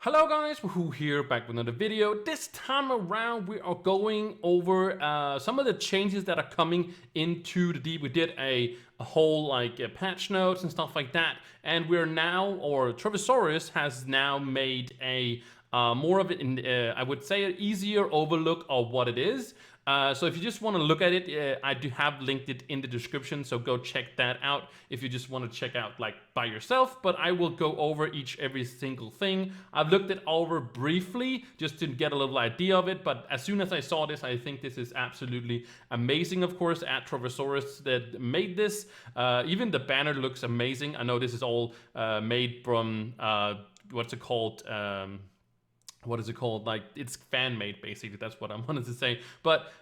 Hello guys, Wahoo here, back with another video. This time around we are going over some of the changes that are coming into the deep. We did a whole patch notes and stuff like that, and we're now, or Trovosaurus has now made a more of it in, I would say, an easier overlook of what it is. So if you just want to look at it, I do have linked it in the description, so go check that out if you just want to check out like by yourself. But I will go over every single thing. I've looked it over briefly just to get a little idea of it, but as soon as I saw this, I think this is absolutely amazing. Of course, at Trovosaurus that made this. Even the banner looks amazing. I know this is all made from what's it called? What is it called? Like, it's fan made, basically. That's what I wanted to say. But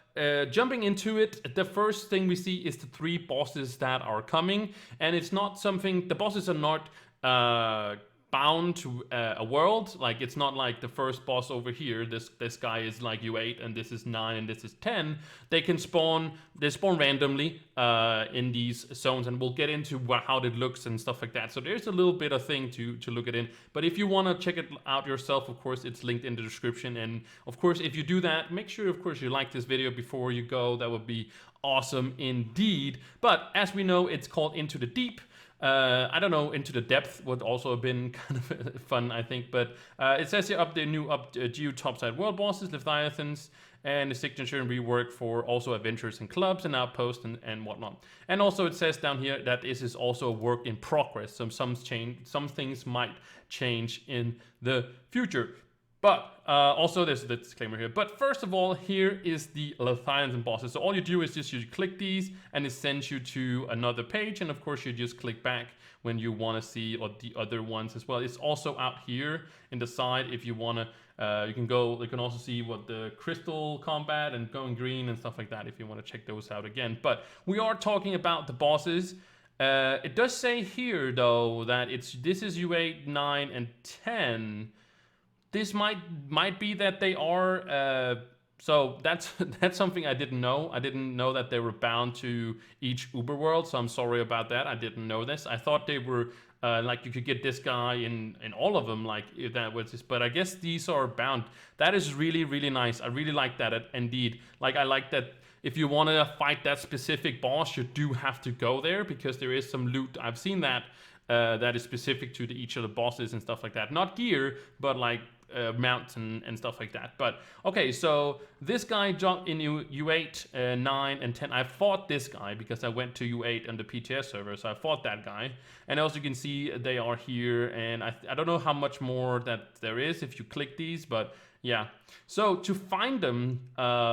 jumping into it, the first thing we see is the 3 bosses that are coming, and it's not something. The bosses are not bound to a world. Like, it's not like the first boss over here. This guy is like U8, and this is 9, and this is 10. They can spawn. They spawn randomly in these zones, and we'll get into how it looks and stuff like that. So there's a little bit of thing to look at in. But if you want to check it out yourself, of course, it's linked in the description. And of course, if you do that, make sure, of course, you like this video before you go. That would be awesome indeed. But as we know, it's called Into the Deep. I don't know, Into the Depth would also have been kind of fun, I think. But it says here Geo topside world bosses, Leviathans, and the signature and rework for also adventures and clubs and outposts and whatnot. And also it says down here that this is also a work in progress. Some things might change in the future. But also there's the disclaimer here. But first of all, here is the Leviathans and bosses. So all you do is just you click these and it sends you to another page. And of course you just click back when you want to see the other ones as well. It's also out here in the side if you want to. You can also see what the crystal combat and going green and stuff like that if you want to check those out again. But we are talking about the bosses. It does say here though that this is U8, 9, and 10. This might be that they are. So that's something I didn't know. I didn't know that they were bound to each Uber world. So I'm sorry about that. I didn't know this. I thought they were like you could get this guy in all of them. Like if that was this, but I guess these are bound. That is really nice. I really like that indeed. Like I like that. If you want to fight that specific boss, you do have to go there because there is some loot. I've seen that. That is specific to each of the bosses and stuff like that. Not gear, but like mounts and stuff like that. But okay, so this guy jumped in U8, 9, and 10. I fought this guy because I went to U8 on the PTS server, so I fought that guy. And also you can see they are here, and I don't know how much more that there is if you click these, but yeah. So to find them,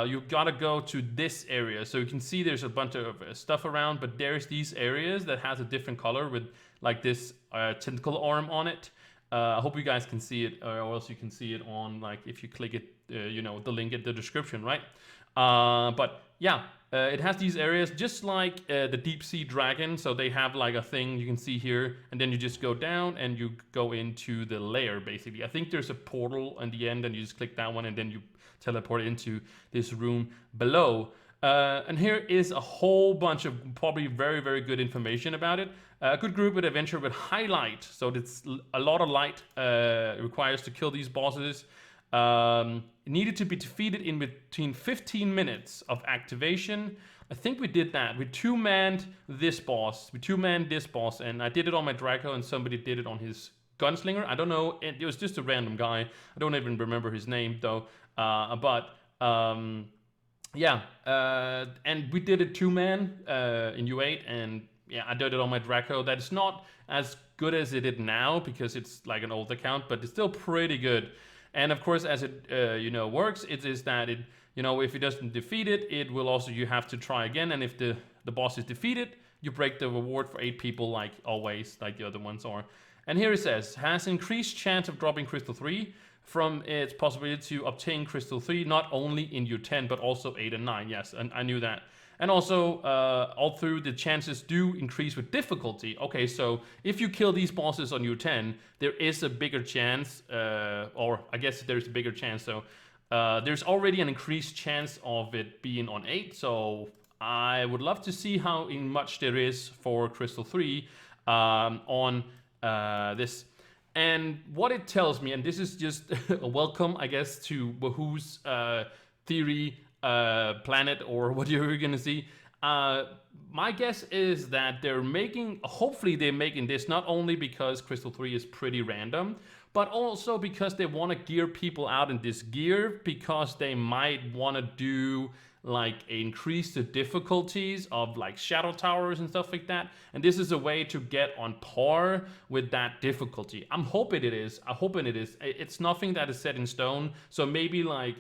you gotta go to this area. So you can see there's a bunch of stuff around, but there's these areas that has a different color with like this tentacle arm on it. I hope you guys can see it, or else you can see it on like if you click it, the link in the description, right? But yeah, it has these areas just like the deep sea dragon. So they have like a thing you can see here, and then you just go down and you go into the lair basically. I think there's a portal in the end, and you just click that one, and then you teleport into this room below. And here is a whole bunch of probably very good information about it. A good group with adventure with highlight. So it's a lot of light requires to kill these bosses. It needed to be defeated in between 15 minutes of activation. I think we did that. We two-manned this boss. And I did it on my Draco, and somebody did it on his gunslinger. I don't know. It was just a random guy. I don't even remember his name though. Yeah, and we did it 2-man in U8, and yeah, I did it on my Draco. That is not as good as it is now because it's like an old account, but it's still pretty good. And of course, as it works, it is that if it doesn't defeat it, it will also you have to try again. And if the boss is defeated, you break the reward for 8 people, like always, like the other ones are. And here it says, has increased chance of dropping Crystal 3 from its possibility to obtain Crystal 3, not only in U10, but also 8 and 9. Yes, and I knew that. And also, all through, the chances do increase with difficulty. Okay, so if you kill these bosses on U10, there is a bigger chance, or I guess there's a bigger chance. So there's already an increased chance of it being on 8. So I would love to see how much there is for Crystal 3 on this. And what it tells me, and this is just a welcome, I guess, to Wahoo's theory planet or what you're gonna see. My guess is that hopefully they're making this not only because Crystal 3 is pretty random, but also because they want to gear people out in this gear, because they might want to do like increase the difficulties of like shadow towers and stuff like that, and this is a way to get on par with that difficulty. I'm hoping it is. It's nothing that is set in stone, so maybe like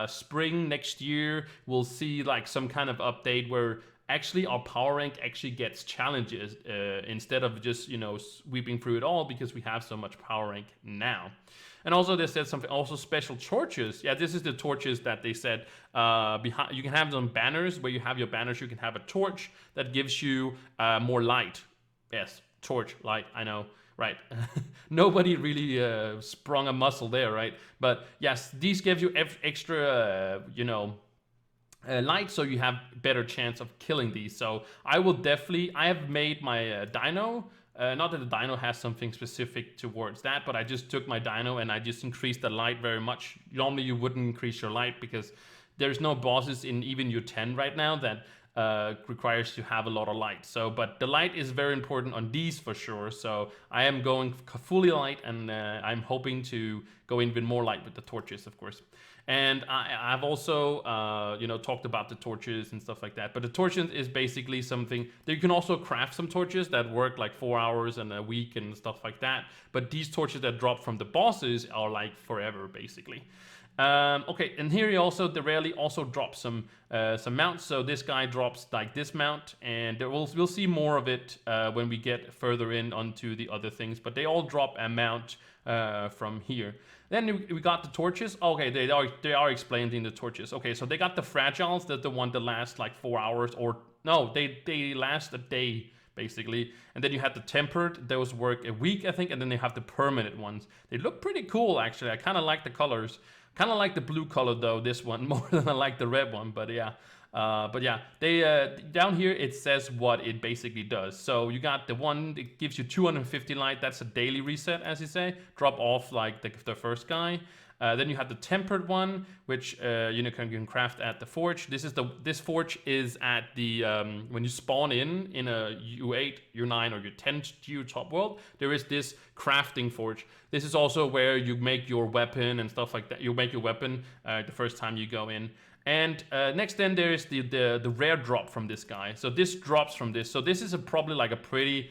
spring next year we'll see like some kind of update where actually our power rank actually gets challenges instead of just, you know, sweeping through it all, because we have so much power rank now. And also they said something, also special torches. Yeah, this is the torches that they said behind. You can have them banners, where you have your banners, you can have a torch that gives you more light. Yes, torch, light, I know, right. Nobody really sprung a muscle there, right? But yes, these give you extra, you know, light, so you have better chance of killing these. So I have made my dino. Not that the dino has something specific towards that, but I just took my dino and I just increased the light very much. Normally you wouldn't increase your light because there's no bosses in even U10 right now that requires to have a lot of light. So, but the light is very important on these for sure. So I am going fully light, and I'm hoping to go in with more light with the torches, of course. And I've also, you know, talked about the torches and stuff like that. But the torches is basically something that you can also craft some torches that work like 4 hours and a week and stuff like that. But these torches that drop from the bosses are like forever, basically. Okay, and here they rarely also drop some mounts. So this guy drops like this mount, and we'll see more of it when we get further in onto the other things. But they all drop a mount from here. Then we got the torches. Okay, they are explained in the torches. Okay, so they got the fragiles, the one that lasts like 4 hours, or no, they last a day basically. And then you have the tempered, those work a week, I think, and then they have the permanent ones. They look pretty cool actually. I kind of like the colors. Kind of like the blue color though, this one, more than I like the red one, but yeah. They down here it says what it basically does. So you got the one that gives you 250 light. That's a daily reset, as you say. Drop off like the first guy. Then you have the tempered one, which you can craft at the forge. This forge is at the when you spawn in a U8, U9, or U10 top world. There is this crafting forge. This is also where you make your weapon and stuff like that. You make your weapon the first time you go in. And next then there is the rare drop from this guy. So this drops from this. So this is probably like a pretty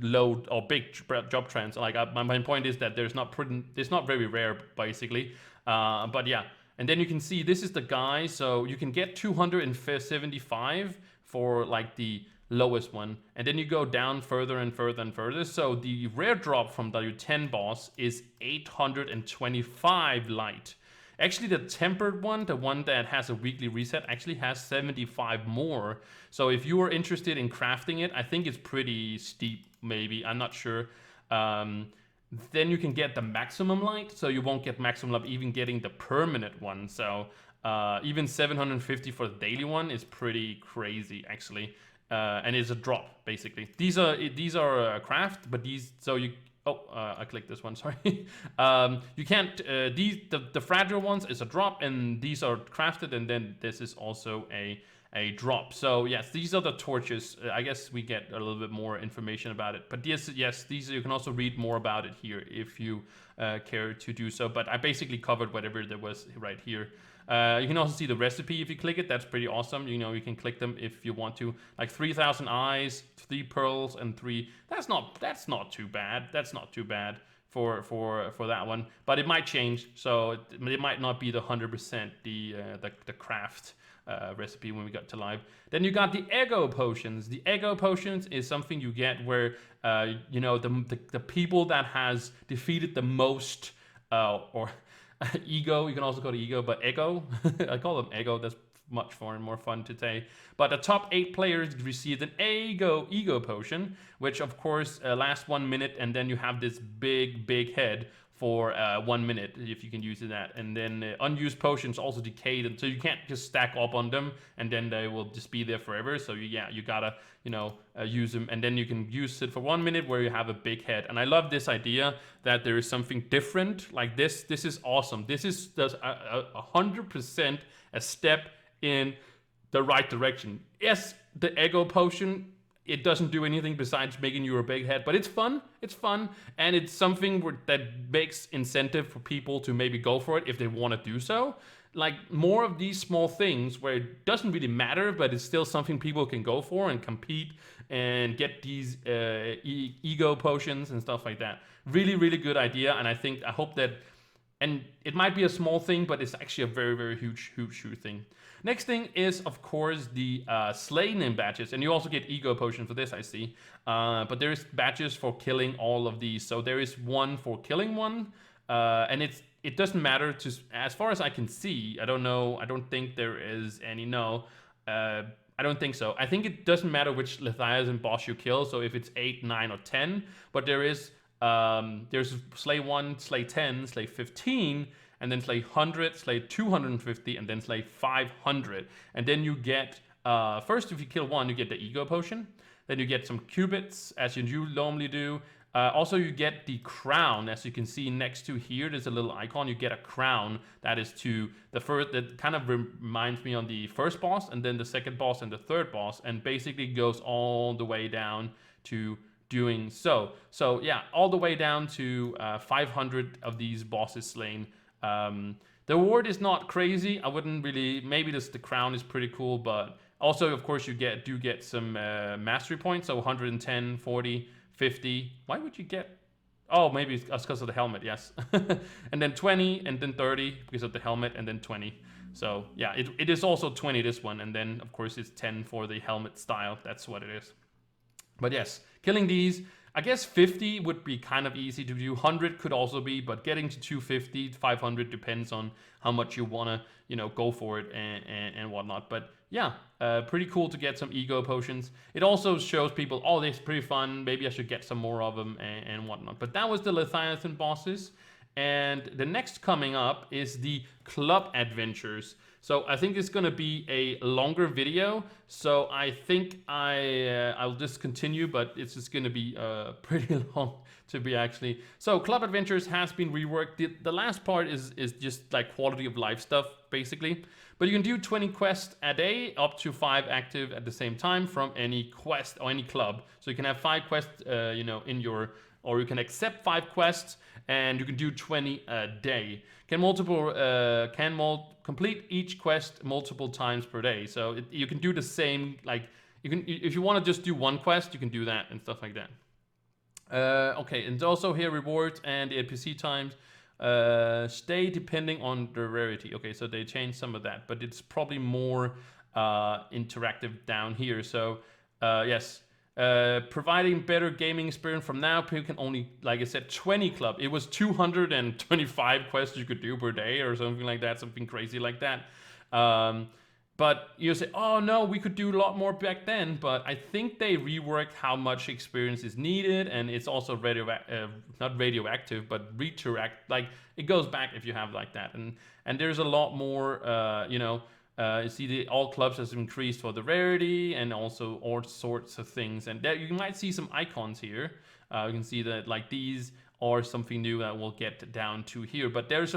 low or big job trends. Like my point is that it's not very rare basically. But yeah, and then you can see this is the guy. So you can get 275 for like the lowest one, and then you go down further and further and further. So the rare drop from W10 boss is 825 light. Actually, the tempered one, the one that has a weekly reset, actually has 75 more. So if you are interested in crafting it, I think it's pretty steep, maybe. I'm not sure. Then you can get the maximum light, so you won't get maximum light even getting the permanent one. So even 750 for the daily one is pretty crazy, actually. And it's a drop, basically. These are craft, but I clicked this one, sorry. You can't, the fragile ones is a drop, and these are crafted, and then this is also a drop. So yes, these are the torches. I guess we get a little bit more information about it. But yes, these you can also read more about it here if you care to do so. But I basically covered whatever there was right here. You can also see the recipe if you click it. That's pretty awesome. You know, you can click them if you want to. Like 3,000 eyes, 3 pearls, and 3. That's not too bad. That's not too bad for that one. But it might change. So it might not be the 100% the craft recipe when we got to live. Then you got the ego potions. The ego potions is something you get where you know, the people that has defeated the most or ego, you can also call it ego, but ego, I call them ego, that's much more fun to say. But the top 8 players received an ego potion, which of course lasts 1 minute, and then you have this big head for 1 minute if you can use that. And then unused potions also decay, so you can't just stack up on them and then they will just be there forever. So you gotta use them, and then you can use it for 1 minute where you have a big head. And I love this idea that there is something different like this. This is awesome. This is 100% a step in the right direction. Yes, the ego potion, it doesn't do anything besides making you a big head, but it's fun. It's fun, and it's something that makes incentive for people to maybe go for it if they want to do so. Like more of these small things where it doesn't really matter, but it's still something people can go for and compete and get these ego potions and stuff like that. Really, really good idea, and I hope that. And it might be a small thing, but it's actually a very, very huge thing. Next thing is, of course, the slay name badges. And you also get ego potion for this, I see. But there is badges for killing all of these. So there is one for killing one. And it doesn't matter to, as far as I can see. I don't know. I don't think there is any. No. I don't think so. I think it doesn't matter which Leviathan boss you kill. So if it's 8, 9, or 10. But there's slay 1, slay 10, slay 15, and then slay 100, slay 250, and then slay 500. And then you get, first if you kill one, you get the ego potion. Then you get some cubits, as you normally do. Also, you get the crown, as you can see next to here. There's a little icon. You get a crown that is to the first. That kind of reminds me on the first boss, and then the second boss, and the third boss, and basically goes all the way down to doing so. So yeah, all the way down to 500 of these bosses slain. The reward is not crazy. I wouldn't really. Maybe the crown is pretty cool, but also of course you do get some mastery points. So 110, 40, 50. Why would you get? Oh, maybe it's because of the helmet. Yes, and then 20, and then 30 because of the helmet, and then 20. So yeah, it is also 20 this one, and then of course it's 10 for the helmet style. That's what it is. But yes, killing these, I guess 50 would be kind of easy to do. 100 could also be, but getting to 250, 500 depends on how much you want to, go for it and whatnot. But yeah, pretty cool to get some ego potions. It also shows people, oh, this is pretty fun. Maybe I should get some more of them and whatnot. But that was the Leviathan bosses. And the next coming up is the club adventures. So I think it's going to be a longer video. So I think I'll just continue, but it's just going to be pretty long to be actually. So Club Adventures has been reworked. The last part is just like quality of life stuff, basically. But you can do 20 quests a day, up to 5 active at the same time from any quest or any club. So you can have 5 quests, in your, or you can accept 5 quests, and you can do 20 a day. Complete each quest multiple times per day. So you can do the same, like if you want to just do one quest, you can do that and stuff like that. Okay, and also here rewards and the NPC times stay depending on the rarity. Okay, so they changed some of that, but it's probably more interactive down here. So yes. Providing better gaming experience from now, people can only, like I said, 20 club. It was 225 quests you could do per day or something like that, something crazy like that. But you say, oh no, we could do a lot more back then. But I think they reworked how much experience is needed, and it's also not radioactive, but retroact. Like it goes back if you have like that, and there's a lot more, you see all clubs has increased for the rarity and also all sorts of things. And there you might see some icons here. You can see that like these are something new that we'll get down to here. But there's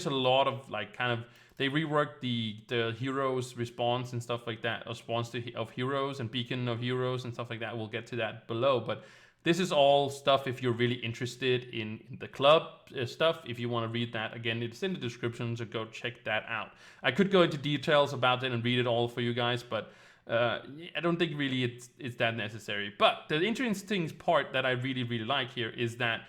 a lot of like kind of, they reworked the heroes response and stuff like that. Response of heroes and beacon of heroes and stuff like that. We'll get to that below. But this is all stuff if you're really interested in the club stuff. If you want to read that, again, it's in the description, so go check that out. I could go into details about it and read it all for you guys, but I don't think really it's that necessary. But the interesting part that I really, really like here is that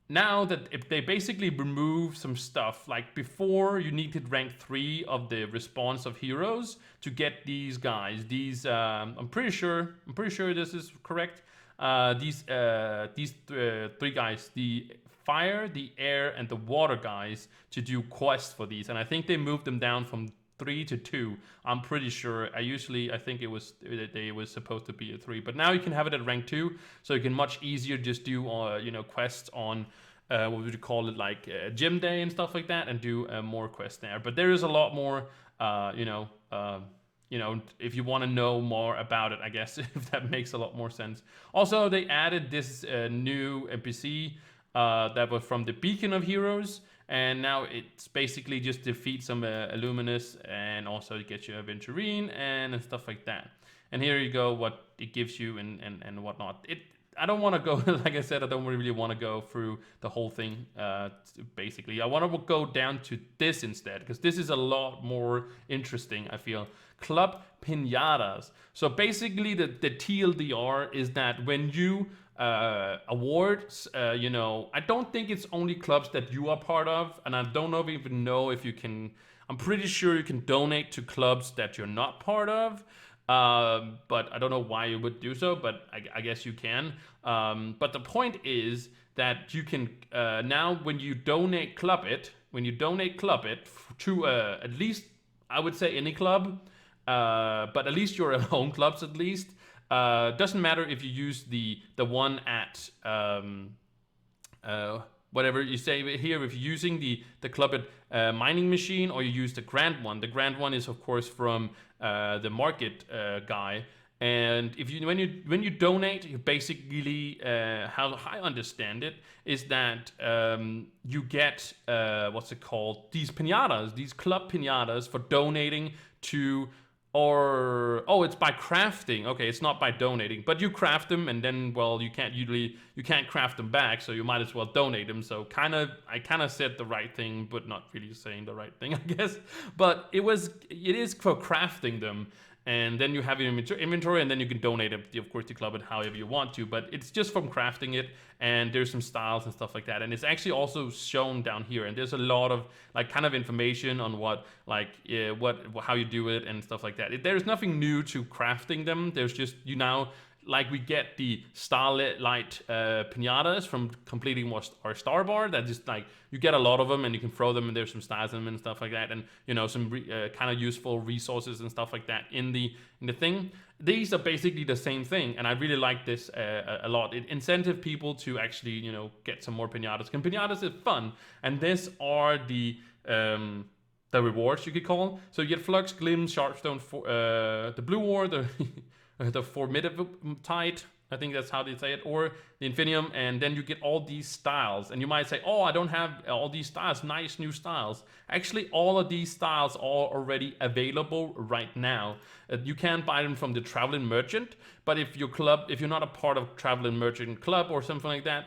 now that if they basically remove some stuff, like before you needed rank 3 of the response of heroes to get these guys. These I'm pretty sure this is correct. These 3 guys, the fire, the air, and the water guys, to do quests for these. And I think they moved them down from 3 to 2. I'm pretty sure. I think it was supposed to be a 3, but now you can have it at rank 2, so you can much easier just do quests on what would you call it, like gym day and stuff like that, and do more quests there. But there is a lot more, if you want to know more about it, I guess, if that makes a lot more sense. Also, they added this new NPC that was from the Beacon of Heroes, and now it's basically just defeat some Illuminous, and also it gets you a Venturine and stuff like that. And here you go, what it gives you and whatnot. I don't want to go, like I said, I don't really want to go through the whole thing, basically. I want to go down to this instead, because this is a lot more interesting, I feel. Club Piñatas. So basically, the TLDR is that when you awards, I don't think it's only clubs that you are part of, and I don't even know if you can, I'm pretty sure you can donate to clubs that you're not part of. But I don't know why you would do so, but I guess you can. But the point is that you can now, when you donate Club It to at least, I would say, any club, but at least your own clubs at least. Doesn't matter if you use the one at whatever you say here, if you're using the Club It mining machine, or you use the Grand one. The Grand one is of course from the market guy. And if you when you donate, you basically how I understand it is that you get what's it called, these piñatas, these club piñatas, for donating to, or it's by crafting. Okay, it's not by donating, but you craft them, and then, well, you can't craft them back, so you might as well donate them. So I kind of said the right thing, but not really saying the right thing, I guess. But it is for crafting them, and then you have your inventory, and then you can donate it, of course, to Club It however you want to. But it's just from crafting it, and there's some styles and stuff like that. And it's actually also shown down here, and there's a lot of like kind of information on what how you do it and stuff like that. There's nothing new to crafting them. There's just, like we get the starlight piñatas from completing our star bar. That just like you get a lot of them, and you can throw them, and there's some styles in them and stuff like that, and some kind of useful resources and stuff like that in the thing. These are basically the same thing, and I really like this a lot. It incentive people to actually get some more piñatas. And piñatas is fun, and these are the rewards, you could call. So you get Flux, Glim, Sharpstone, the Blue War, the Formidable-tide, I think that's how they say it, or the Infinium, and then you get all these styles. And you might say, I don't have all these styles, nice new styles. Actually, all of these styles are already available right now. You can buy them from the Traveling Merchant, but if you're not a part of Traveling Merchant Club or something like that,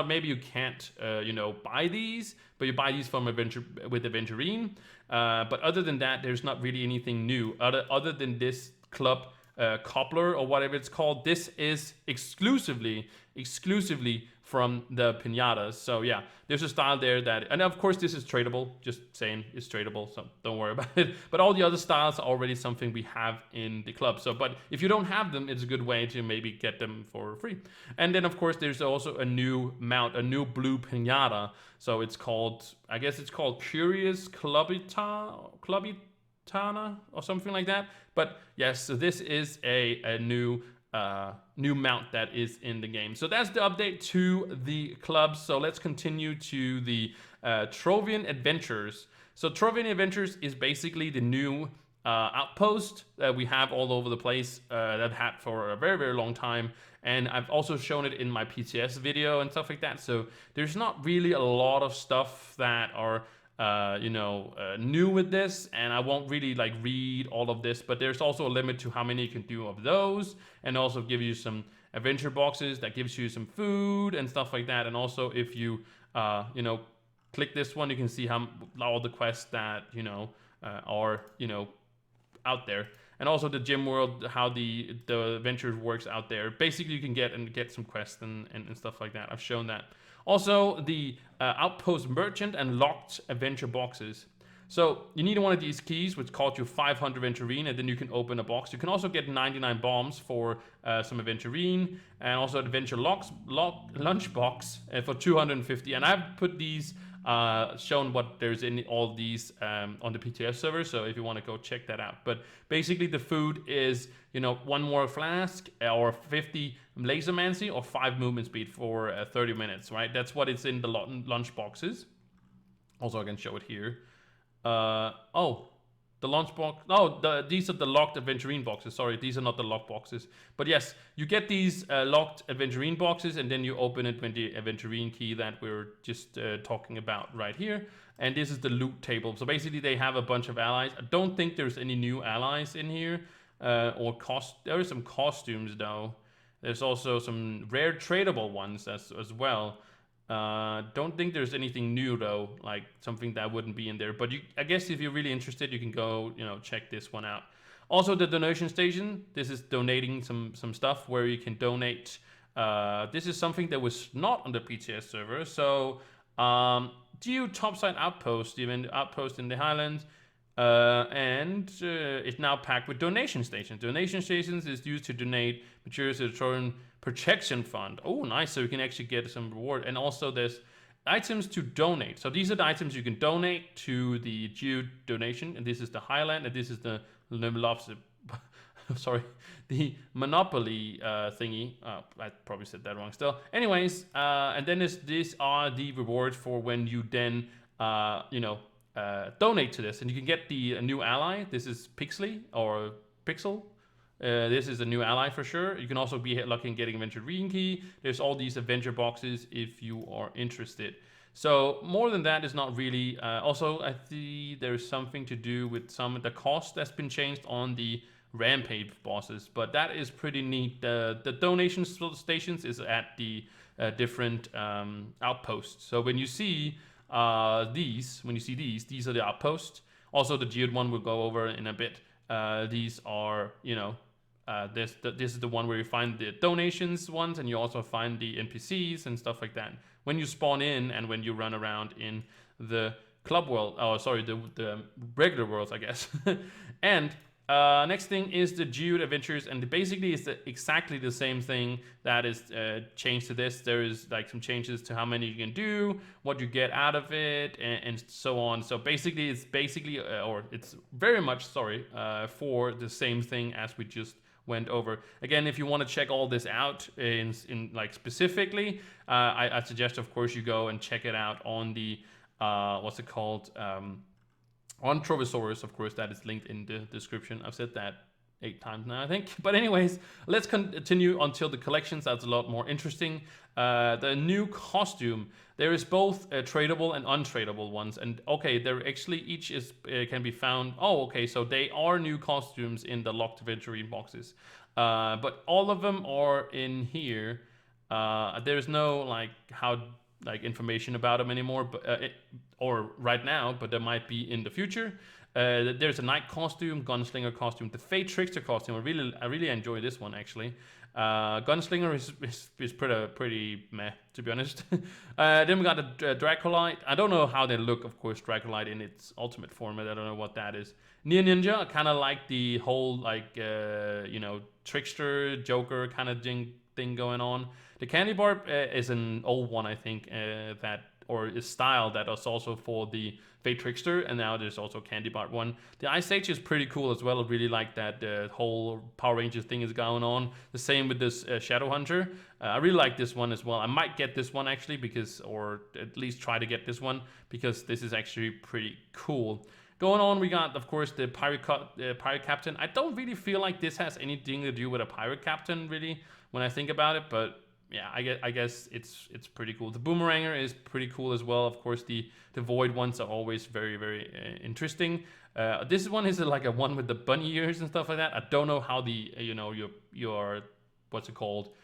maybe you can't buy these, but you buy these from with Aventurine. But other than that, there's not really anything new other than this club cobbler or whatever it's called. This is exclusively from the piñatas. So yeah, there's a style there and of course this is tradable. Just saying, it's tradable, so don't worry about it. But all the other styles are already something we have in the club. So, but if you don't have them, it's a good way to maybe get them for free. And then of course there's also a new mount, a new blue piñata. So it's called, I guess it's called Curious Clubitana or something like that. But yes, so this is a new mount that is in the game. So that's the update to the clubs. So let's continue to the Trovian Adventures. So Trovian Adventures is basically the new outpost that we have all over the place, that I've had for a very, very long time. And I've also shown it in my PTS video and stuff like that. So there's not really a lot of stuff that are new with this, and I won't really like read all of this, but there's also a limit to how many you can do of those, and also give you some adventure boxes that gives you some food and stuff like that. And also if you click this one, you can see how all the quests that are out there. And also the gym world, how the adventure works out there. Basically you can get some quests and stuff like that. I've shown that. Also, the Outpost Merchant and locked adventure boxes. So you need one of these keys, which costs you 500 Venturine, and then you can open a box. You can also get 99 bombs for some Venturine, and also adventure lunch box for 250. And I've put these shown what there's in all these on the PTS server. So if you want to go check that out. But basically the food is, you know, 1 more flask or 50 lasermancy or 5 movement speed for 30 minutes, right? That's what it's in the lunch boxes. Also, I can show it here. Oh, the launch box. Oh, these are the locked Aventurine boxes. Sorry, these are not the locked boxes. But yes, you get these locked Aventurine boxes, and then you open it with the Aventurine key that we're just talking about right here. And this is the loot table. So basically, they have a bunch of allies. I don't think there's any new allies in here. There are some costumes though. There's also some rare tradable ones as well. Don't think there's anything new though, like something that wouldn't be in there. But I guess if you're really interested, you can go, you know, check this one out. Also, the donation station. This is donating some stuff where you can donate. This is something that was not on the PTS server. So, due topside outpost, even outpost in the Highlands. And it's now packed with donation stations. Donation stations is used to donate materials to the Trojan Protection Fund. Oh, nice. So you can actually get some reward. And also there's items to donate. So these are the items you can donate to the Geo donation. And this is the Highland, and this is the sorry, the Monopoly thingy. I probably said that wrong still. Anyways, and then these are the rewards for when you then, you know, donate to this, and you can get the new ally. This is Pixley or Pixel. This is a new ally for sure. You can also be lucky in getting Aventurine key. There's all these adventure boxes if you are interested. So more than that is not really. Also, I see there's something to do with some of the cost that's been changed on the Rampage bosses, but that is pretty neat. The donation stations is at the different outposts. So when you see these are the outposts. Also, the geared one we'll go over in a bit. These are, you know, this is the one where you find the donations ones, and you also find the NPCs and stuff like that when you spawn in and when you run around in the club world. Oh, sorry, the regular worlds, I guess. And next thing is the Jude Adventures, and basically it's exactly the same thing that is changed to this. There is like some changes to how many you can do, what you get out of it, and so on. So basically, it's very much, for the same thing as we just went over. Again, if you want to check all this out in like specifically, I suggest, of course, you go and check it out on the what's it called? On Trovosaurus, of course, that is linked in the description. I've said that 8 times now, I think. But anyways, let's continue until the collections. That's a lot more interesting. The new costume. There is both tradable and untradable ones. And okay, they're actually each is can be found. Oh, okay, so they are new costumes in the locked Aventurine boxes. But all of them are in here. There's no like information about them anymore, but or right now, but there might be in the future. There's a knight costume, gunslinger costume, the Fate Trickster costume. I really enjoy this one actually. Gunslinger is pretty meh, to be honest. Then we got the Dracolite. I don't know how they look, of course, Dracolite in its ultimate format. I don't know what that is. Near Ninja, I kind of like the whole you know, trickster Joker kind of thing going on. The Candy Bar is an old one, I think, or is style that is also for the Fate Trickster, and now there's also Candy Bar one. The Ice Age is pretty cool as well. I really like that the whole Power Rangers thing is going on. The same with this Shadow Hunter. I really like this one as well. I might get this one actually or at least try to get this one because this is actually pretty cool. Going on, we got, of course, the Pirate Captain. I don't really feel like this has anything to do with a Pirate Captain, really, when I think about it, but yeah, I guess it's pretty cool. The Boomeranger is pretty cool as well. Of course, the Void ones are always very, very interesting. This one is like a one with the bunny ears and stuff like that. I don't know how the, you know, your what's it called,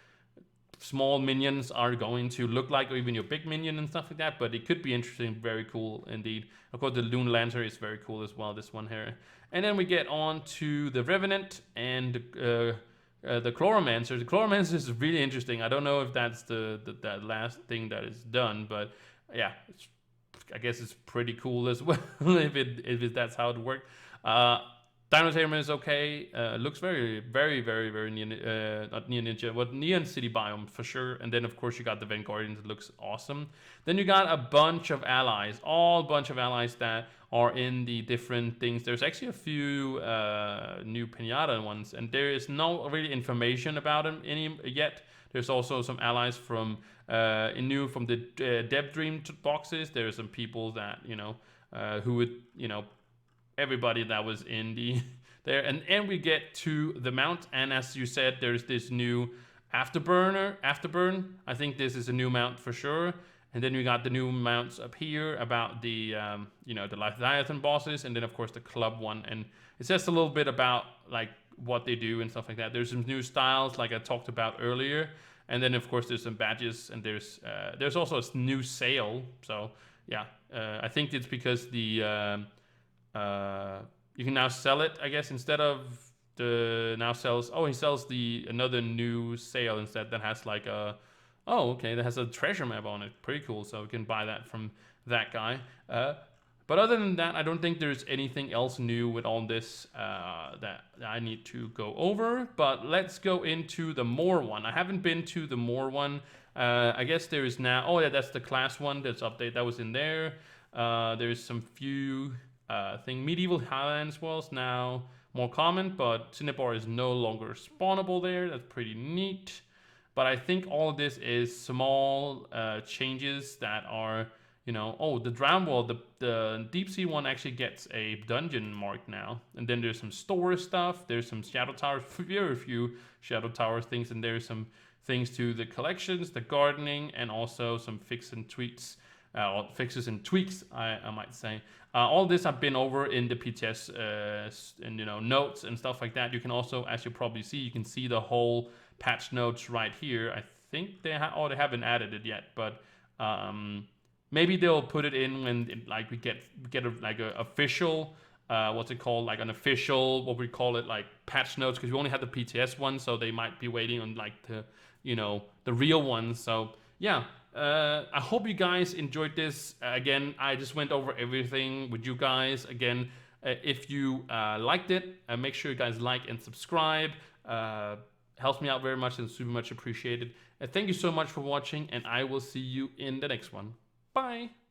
small minions are going to look like, or even your big minion and stuff like that, but it could be interesting. Very cool indeed. Of course, the Loon Lancer is very cool as well, this one here. And then we get on to the Revenant and the Chloromancer. The Chloromancer is really interesting. I don't know if that's that last thing that is done, but yeah, I guess it's pretty cool as well if that's how it worked. Dino Tamer is okay. Looks very, very, very, very not Neon Ninja, but Neon City biome for sure. And then of course you got the Vanguardians. It looks awesome. Then you got a bunch of allies, all bunch of allies that are in the different things. There's actually a few new piñata ones, and there is no really information about them any yet. There's also some allies from new from the Dev Dream boxes. There's some people that who would everybody that was in the there, and we get to the mount, and as you said, there's this new afterburn. I think this is a new mount for sure. And then we got the new mounts up here about the the Leviathan bosses, and then of course the club one, and it says a little bit about like what they do and stuff like that. There's some new styles like I talked about earlier, and then of course there's some badges, and there's also a new sail. So yeah, I think it's because the you can now sell it, I guess, instead of the now sells. Oh, he sells another new sail instead that has like a. Oh, okay, that has a treasure map on it. Pretty cool. So we can buy that from that guy. But other than that, I don't think there's anything else new with all this that I need to go over. But let's go into the more one. I haven't been to the more one. I guess there is now. Oh yeah, that's the class one. That's update that was in there. There's some few thing. Medieval Highlands was now more common, but Cinnabar is no longer spawnable there. That's pretty neat. But I think all of this is small changes that are, oh, the Drown World, the Deep Sea one actually gets a dungeon mark now. And then there's some store stuff. There's some Shadow Towers, very few Shadow Towers things. And there's some things to the collections, the gardening, and also some fixes and tweaks, I might say. All this I've been over in the PTS and notes and stuff like that. You can also, as you probably see, you can see the whole patch notes right here. I think they haven't added it yet, but maybe they'll put it in when we get a official what's it called, like an official, what we call it, like patch notes, because we only have the PTS one, so they might be waiting on like the real ones. So yeah, I hope you guys enjoyed this. Again, I just went over everything with you guys. Again, if you liked it, make sure you guys like and subscribe. Helps me out very much and super much appreciated. And thank you so much for watching, and I will see you in the next one. Bye!